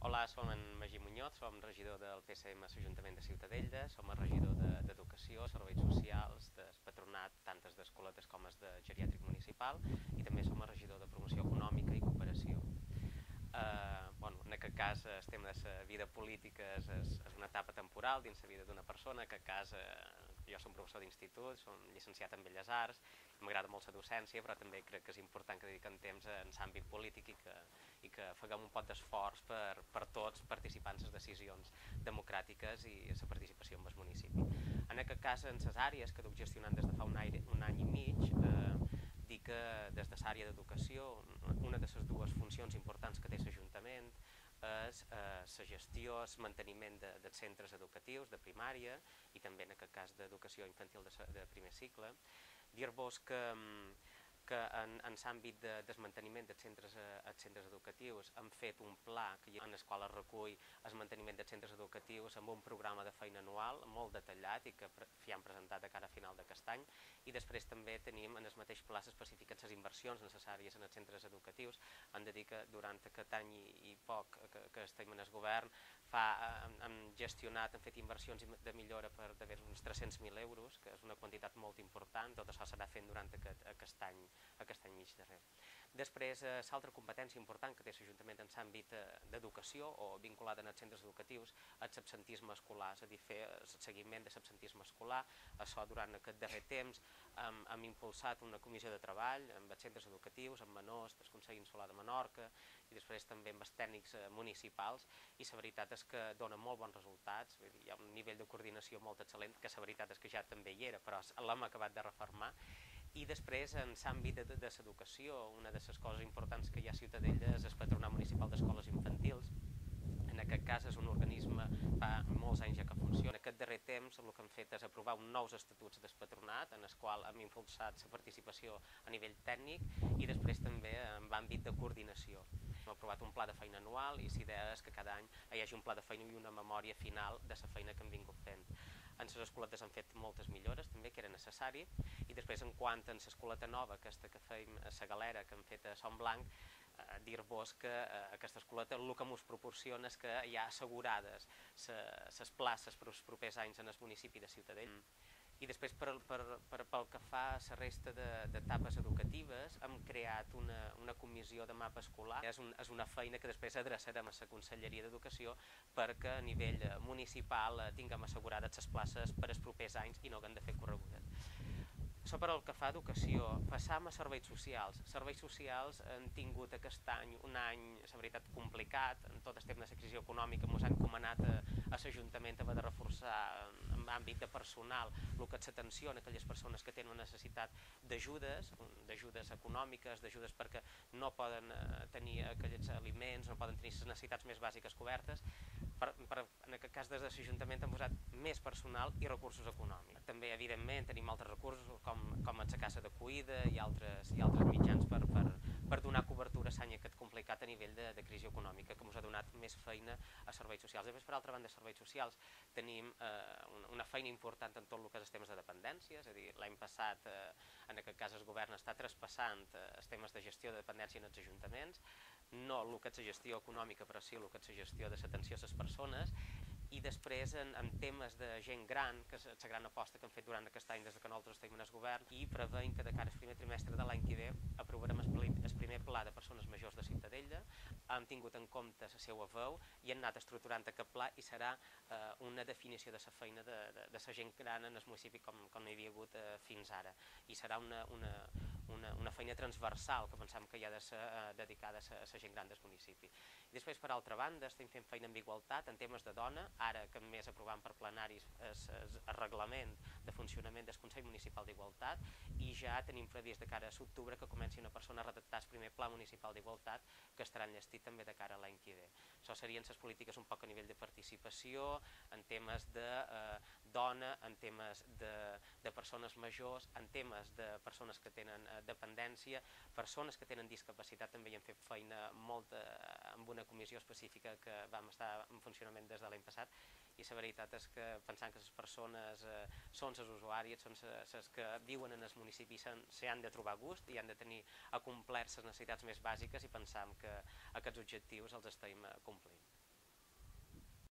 Hola, som en Magí Muñoz, som regidor del PSM a l'Ajuntament de Ciutadella, som el regidor d'Educació, Serveis Socials, del Patronat, tant des d'escoletes com des de geriàtric municipal, i també som el regidor de Promoció Econòmica i Cooperació. En aquest cas, el tema de la vida política és una etapa temporal dins la vida d'una persona. En aquest cas, jo som professor d'institut, som llicenciat en Belles Arts, m'agrada molt la docència, però també crec que és important que dediquem temps en l'àmbit polític i que faguem un pot d'esforç per tots participar en les decisions democràtiques i la participació en el municipi. En aquest cas, en les àrees que duc gestionant des de fa un any i mig, dir que des de l'àrea d'educació una de les dues funcions importants que té l'Ajuntament és la gestió, el manteniment dels centres educatius de primària i també en aquest cas d'educació infantil de primer cicle. Dir-vos que en l'àmbit de desmanteniment dels centres educatius hem fet un pla en el qual es recull el manteniment dels centres educatius amb un programa de feina anual molt detallat i que ja hem presentat de cara a final d'aquest any, i després també tenim en el mateix pla especificat les inversions necessàries en els centres educatius. Hem de dir que durant aquest any i poc que estem en el govern hem gestionat, hem fet inversions de millora per d'haver uns 300.000 euros, que és una quantitat molt important. Tot això s'anà fent durant aquest any mig darrer. Després, l'altra competència important que té l'Ajuntament en l'àmbit d'educació o vinculada als centres educatius és l'absentisme escolar, és a dir, fer el seguiment de l'absentisme escolar. Això durant aquest darrer temps hem impulsat una comissió de treball amb els centres educatius, amb menors, del Consell Insular de Menorca i després també amb els tècnics municipals, i la veritat és que dona molt bons resultats. Hi ha un nivell de coordinació molt excel·lent, que la veritat és que ja també hi era, però l'hem acabat de reformar. I després, en l'àmbit de l'educació, una de les coses importants que hi ha a Ciutadella és el Patronat Municipal d'Escoles Infantils. En aquest cas és un organisme fa molts anys ja que funciona. En aquest darrer temps el que hem fet és aprovar uns nous estatuts del patronat, en el qual hem impulsat la participació a nivell tècnic i després també en l'àmbit de coordinació. Hem aprovat un pla de feina anual i l'idea és que cada any hi hagi un pla de feina i una memòria final de la feina que hem vingut fent. En les escoletes han fet moltes millores també, que era necessari, i després en quant a l'escoleta nova, aquesta que fèiem a la Galera, que hem fet a Son Blanc, dir-vos que aquesta escoleta el que ens proporciona és que hi ha assegurades les places per als propers anys en el municipi de Ciutadella. I després, pel que fa a la resta d'etapes educatives, hem creat una comissió de mapa escolar. És una feina que després adreçarem a la Conselleria d'Educació perquè a nivell municipal tinguem assegurades les places per als propers anys i no haguem de fer corregudes. Això per el que fa a educació. Passam a serveis socials. Serveis socials han tingut aquest any un any, la veritat, complicat. En tot el tema de la crisi econòmica ens han encomanat a l'Ajuntament a haver de reforçar en l'àmbit de personal el que és l'atenció a aquelles persones que tenen necessitat d'ajudes econòmiques, d'ajudes perquè no poden tenir aquells aliments, no poden tenir les necessitats més bàsiques cobertes. En aquest cas, des de l'Ajuntament hem posat més personal i recursos econòmics. També, evidentment, tenim altres recursos com la casa d'acollida i altres mitjans per donar cobertura a l'any aquest complicat a nivell de crisi econòmica, que ens ha donat més feina a serveis socials. Després, per altra banda, a serveis socials tenim una feina important en tot el que és els temes de dependència, és a dir, l'any passat, en aquest cas, el govern està traspassant els temes de gestió de dependència en els ajuntaments, no el que és la gestió econòmica, però sí el que és la gestió de l'atenció a les persones. I després en temes de gent gran, que és la gran aposta que hem fet durant aquest any des que nosaltres estem en el govern, i preveiem que de cara al primer trimestre de l'any que ve aprovarem el primer pla de persones majors de Ciutadella. Hem tingut en compte la seva veu i hem anat estructurant aquest pla i serà una definició de la feina de la gent gran en el municipi com no hi havia hagut fins ara. I serà una feina transversal que pensem que hi ha de ser dedicada a la gent gran del municipi. I després, per altra banda, estem fent feina amb igualtat en temes de dona, ara que més aprovant per plenaris el reglament de funcionament del Consell Municipal d'Igualtat, i ja tenim previst de cara a l'octubre que comenci una persona a redactar el primer Pla Municipal d'Igualtat, que estarà enllestit també de cara a l'any que ve. Això serien les polítiques un poc a nivell de participació, en temes de dona, en temes de persones majors, en temes de persones que tenen dependència, persones que tenen discapacitat. També hi hem fet feina molt amb una comissió específica que vam estar en funcionament des de l'any passat, i la veritat és que pensant que les persones són les usuàries, són les que viuen en el municipi, s'hi han de trobar gust i han de tenir acomplerts les necessitats més bàsiques, i pensam que aquests objectius els estem complint.